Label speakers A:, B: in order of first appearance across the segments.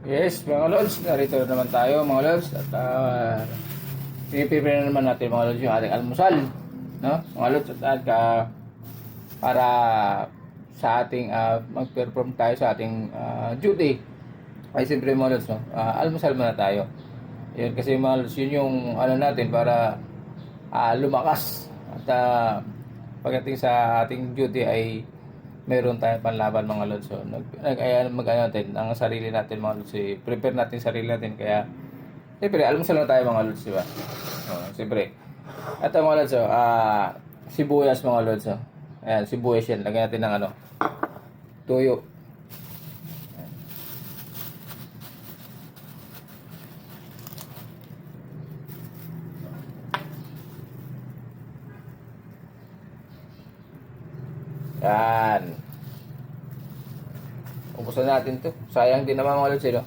A: Yes, mga lods, narito na naman tayo mga lods at piniprepare na naman natin mga lods yung ating almusal, no? Mga lods at para sa ating mag-perform tayo sa ating duty ay siyempre mga lods, no? Almusal muna tayo. Yun kasi mga lods, yun yung ano natin para lumakas at pagdating sa ating duty ay meron tayong panlaban mga lods. So, mag-ano natin ang sarili natin mga lods. Prepare natin sarili natin. Kaya, siyempre, almusal na tayo mga lods, di ba? Siyempre. At mga lods, sibuyas mga lods. Ayan, sibuyas yan. Lagyan natin ng ano, tuyo. Yan. Ubusan natin to. Sayang din naman mga lods, no?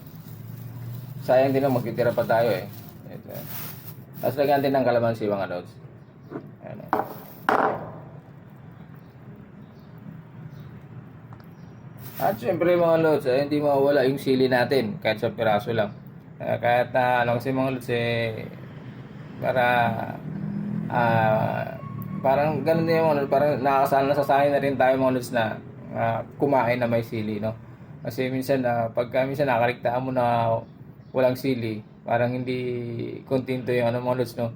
A: Sayang din naman, magtitira pa tayo eh. Ito. Tapos lagyan natin ng kalamansi mga lods. Ayan. At syempre mga lods, hindi mawawala yung sili natin kahit sa piraso lang. Kahit na ano kasi mga lods para parang ganun din mga lods, parang nasasanay na rin tayo mga lods na kumain na may sili, no? Kasi minsan pagka minsan nakaligtaan mo na walang sili, parang hindi kontento yung ano mga lods, no?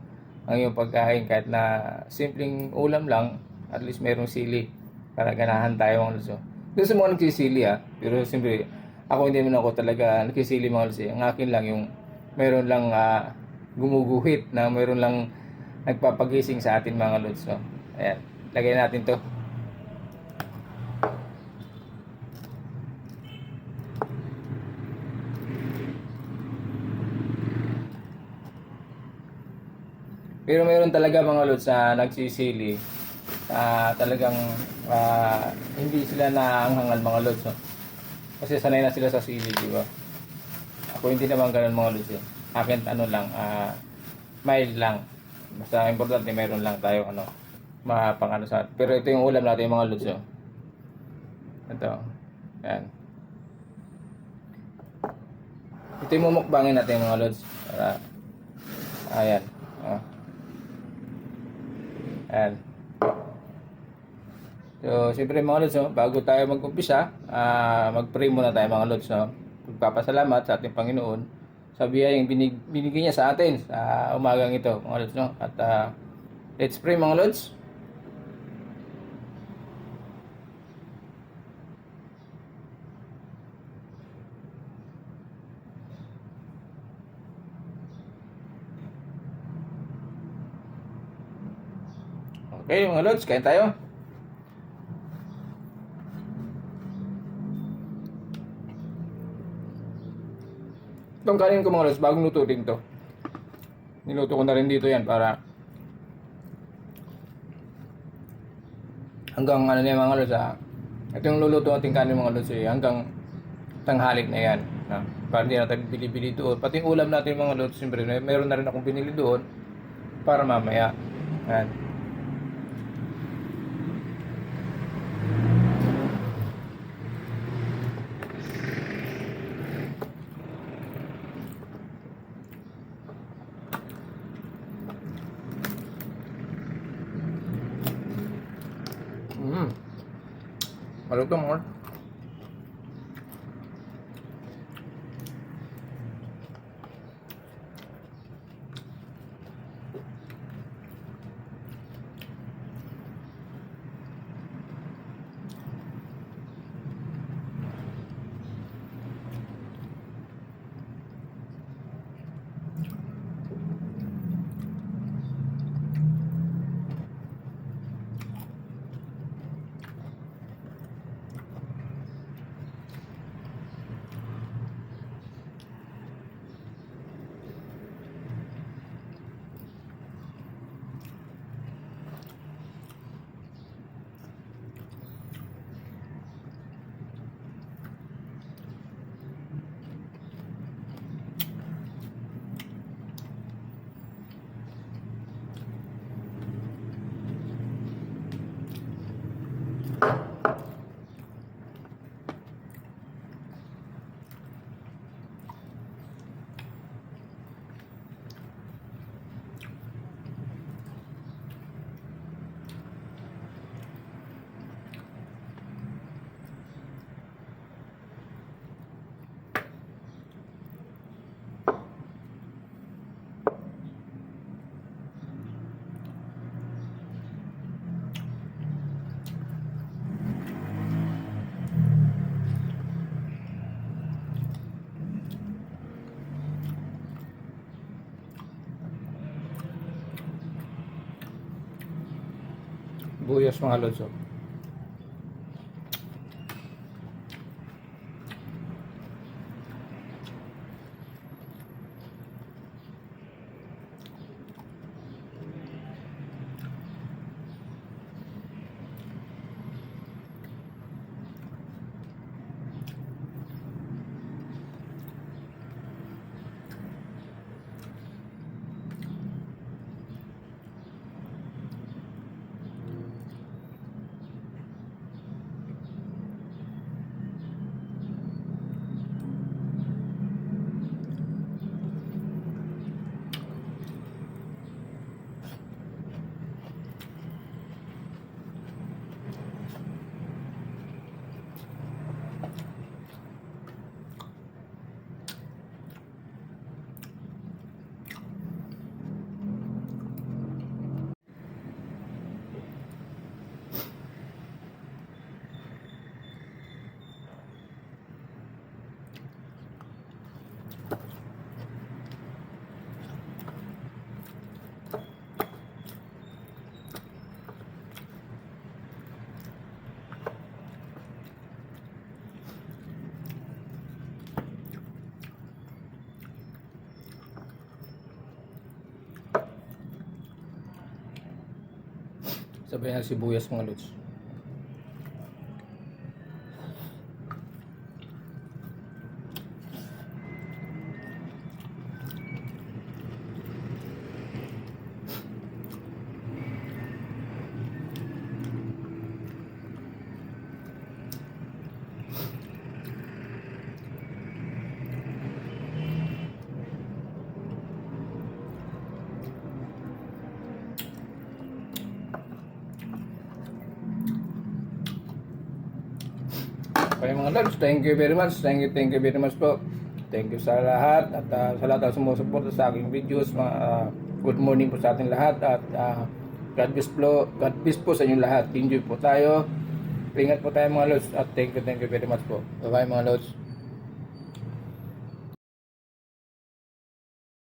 A: Ang yung pagkain kahit na simpleng ulam lang, at least merong sili para ganahan tayo mga lods, no? Doon sa mga nagsisili pero siyempre ako hindi naman ako talaga nagsisili mga lods. Ang akin lang yung meron lang gumuguhit na meron lang nagpapagising sa atin mga lods, no? Ayan, lagay natin to. Pero meron talaga mga lods na nagsisili talagang hindi sila naanghangal mga lods, no? Kasi sanay na sila sa sili, di ba? Ako hindi naman ganun mga lods. Akin ano lang, mild lang. Basta importante meron lang tayo ano, mapangano sa. Pero ito yung ulam natin mga lods, no? Ito. Yan. Ito yung mumukbangin natin mga lods. Para, ayan. Ayan. So, siyempre mga lods, no, bago tayo mag-umpisa, mag-pray muna tayo mga lods, no? Magpapasalamat sa ating Panginoon sa biyayang binigay niya sa atin sa umagang ito, mga lods, no? At let's pray mga lods. Okay mga lods, kain tayo. Itong kanin ko mga lods, bagong luto din to. Niluto ko na rin dito yan para hanggang ano na mga lods, ito yung luluto natin kanin mga lods, hanggang tanghalik na yan. Para hindi natin bili-bili doon. Pati yung ulam natin mga lods, siyempre meron na rin akong binili doon para mamaya. Yan. Malutong mga lods. sibuyas mga lods. Oh. Sabayan na sibuyas mga lods. Okay mga lods, thank you very much. Thank you very much po. Thank you sa lahat at sa lahat ng sumusuporta sa aking videos. Good morning po sa ating lahat at God bless po sa inyong lahat. Enjoy po tayo. Ingat po tayo mga lods at thank you very much po. Bye bye mga lods.